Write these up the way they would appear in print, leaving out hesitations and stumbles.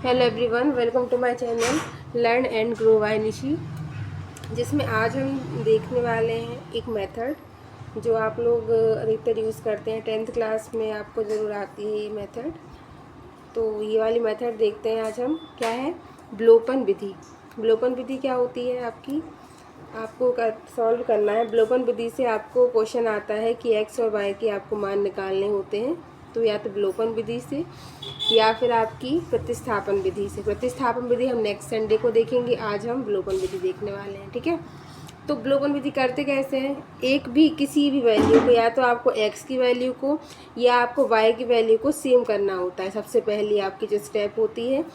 Hello everyone, welcome to my channel learn and grow by Nishi, जिसमें आज हम देखने वाले हैं एक मेथड जो आप लोग अधिकतर यूज़ करते हैं। 10th क्लास में आपको ज़रूर आती है ये मेथड। तो ये वाली मेथड देखते हैं आज हम। क्या है? ब्लोपन विधि। ब्लोपन विधि क्या होती है? आपको सॉल्व करना है। ब्लोपन विधि से आपको क्वेश्चन आता है कि एक्स और वाई के आपको मान निकालने होते हैं, तो या तो ब्लोपन विधि से या फिर आपकी प्रतिस्थापन विधि से। प्रतिस्थापन विधि हम नेक्स्ट संडे को देखेंगे, आज हम ब्लोपन विधि देखने वाले हैं। ठीक है, तो ब्लोपन विधि करते कैसे हैं? एक भी किसी भी वैल्यू को, या तो आपको एक्स की वैल्यू को या आपको वाई की वैल्यू को सेम करना होता है। सबसे पहली आपकी जो स्टेप होती है,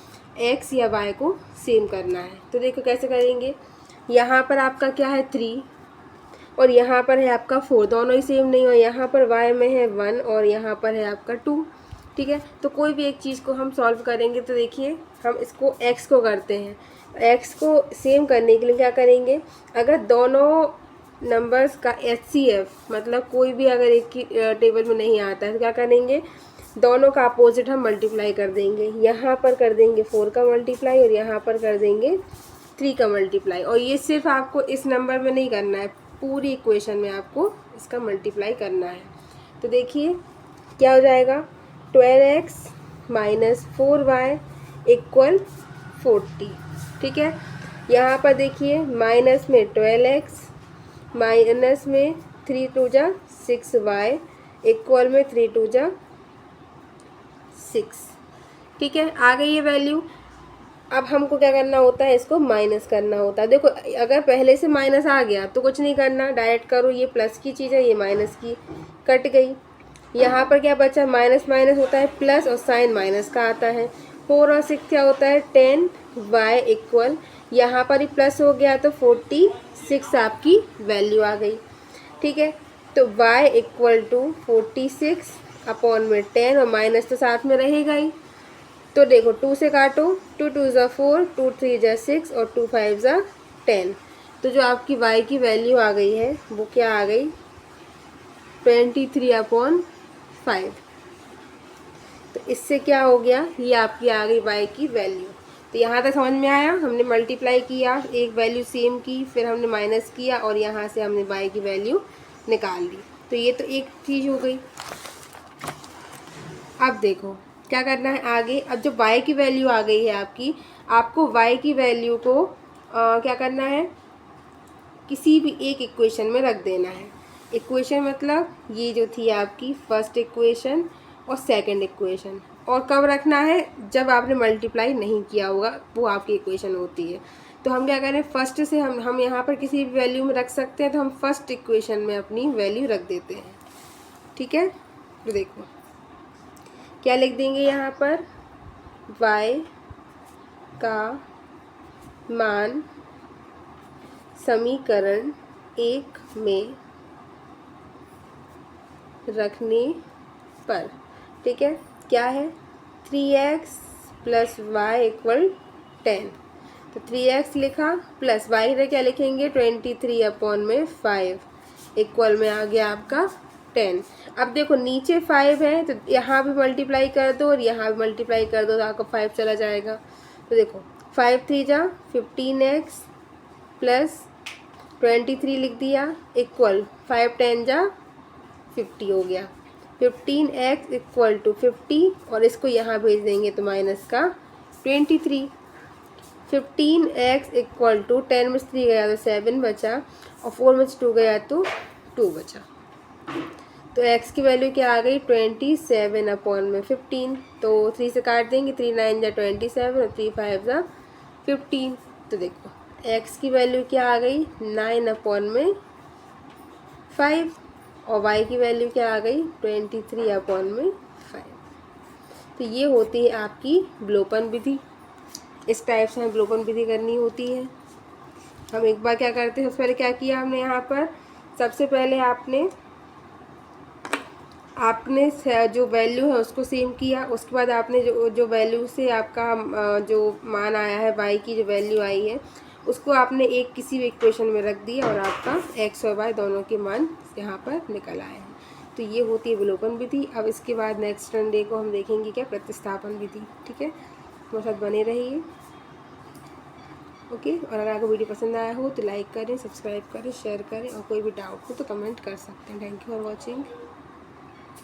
एक्स या वाई को सेम करना है। तो देखो कैसे करेंगे। यहाँ पर आपका क्या है 3 और यहाँ पर है आपका 4, दोनों ही सेम नहीं हो। यहाँ पर y में है 1 और यहाँ पर है आपका 2। ठीक है, तो कोई भी एक चीज़ को हम सॉल्व करेंगे तो देखिए हम इसको x को करते हैं। x को सेम करने के लिए क्या करेंगे, अगर दोनों नंबर्स का HCF मतलब कोई भी अगर एक की टेबल में नहीं आता है तो क्या करेंगे, दोनों का अपोजिट हम मल्टीप्लाई कर देंगे। यहाँ पर कर देंगे 4 का मल्टीप्लाई और यहाँ पर कर देंगे 3 का मल्टीप्लाई। और ये सिर्फ आपको इस नंबर में नहीं करना है, पूरी इक्वेशन में आपको इसका मल्टीप्लाई करना है। तो देखिए क्या हो जाएगा, 12x माइनस 4y इक्वल 40। ठीक है, यहाँ पर देखिए माइनस में 12x माइनस में 3 2 जा 6y इक्वल में 3 2 जा 6। ठीक है, आ गई ये वैल्यू। अब हमको क्या करना होता है, इसको माइनस करना होता है। देखो अगर पहले से माइनस आ गया तो कुछ नहीं करना, डायरेक्ट करो। ये प्लस की चीज़ है, ये माइनस की कट गई। यहाँ पर क्या बचा, माइनस माइनस होता है प्लस और साइन माइनस का आता है। 4 और 6 क्या होता है 10y इक्वल, यहाँ पर ही प्लस हो गया तो 46 आपकी वैल्यू आ गई। ठीक है, तो y इक्वल टू 46 अपॉन में 10 और माइनस तो साथ में रहेगा ही। तो देखो 2 से काटो, 2 2 ज़ा 4, 2 3 ज़ा 6 और 2 5 ज़ा 10। तो जो आपकी y की वैल्यू आ गई है वो क्या आ गई, 23/5। तो इससे क्या हो गया, ये आपकी आ गई y की वैल्यू। तो यहाँ तक समझ में आया। हमने मल्टीप्लाई किया, एक वैल्यू सेम की, फिर हमने माइनस किया और यहाँ से हमने y की वैल्यू निकाल ली। तो ये तो एक चीज़ हो गई। अब देखो क्या करना है आगे। अब जो y की वैल्यू आ गई है आपकी, आपको y की वैल्यू को क्या करना है, किसी भी एक इक्वेशन में रख देना है। इक्वेशन मतलब ये जो थी आपकी फर्स्ट इक्वेशन और सेकंड इक्वेशन। और कब रखना है, जब आपने मल्टीप्लाई नहीं किया होगा, वो आपकी इक्वेशन होती है। तो हम क्या करें, फर्स्ट से हम यहाँ पर किसी भी वैल्यू में रख सकते हैं, तो हम फर्स्ट इक्वेशन में अपनी वैल्यू रख देते हैं। ठीक है, तो देखो क्या लिख देंगे यहाँ पर, y का मान समीकरण 1 में रखने पर, ठीक है, क्या है 3x प्लस वाई इक्वल 10। तो 3x लिखा प्लस y इधर क्या लिखेंगे 23/5 इक्वल में आ गया आपका 10। अब देखो नीचे 5 है तो यहाँ भी मल्टीप्लाई कर दो और यहाँ भी मल्टीप्लाई कर दो तो आपका 5 चला जाएगा। तो देखो 5 3 जा 15x प्लस 23 लिख दिया इक्वल 5 10 जा 50 हो गया। 15x इक्वल टू 50 और इसको यहाँ भेज देंगे तो माइनस का 23। 15x इक्वल टू 10 में 3 गया तो 7 बचा और 4 में 2 गया तो 2 बचा। तो x की वैल्यू क्या आ गई 27/15। तो 3 से काट देंगे, 3 9 जा 27 और 3 5 जा 15। तो देखो x की वैल्यू क्या आ गई 9/5 और y की वैल्यू क्या आ गई 23/5। तो ये होती है आपकी ब्लोपन विधि। इस टाइप से हमें ब्लोपन विधि करनी होती है। हम एक बार क्या करते हैं, सबसे पहले क्या किया हमने यहाँ पर, सबसे पहले आपने जो वैल्यू है उसको सेम किया। उसके बाद आपने जो वैल्यू से आपका जो मान आया है y की जो वैल्यू आई है उसको आपने एक किसी भी इक्वेशन में रख दिया और आपका x और y दोनों के मान यहाँ पर निकल आए हैं। तो ये होती है विलोपन विधि। अब इसके बाद नेक्स्ट संडे को हम देखेंगे क्या प्रतिस्थापन विधि। ठीक है। हमारे साथ बने रहिए। ओके, और अगर आपको वीडियो पसंद आया हो तो लाइक करें, सब्सक्राइब करें, शेयर करें, और कोई भी डाउट हो तो कमेंट कर सकते हैं। Thank you for watching.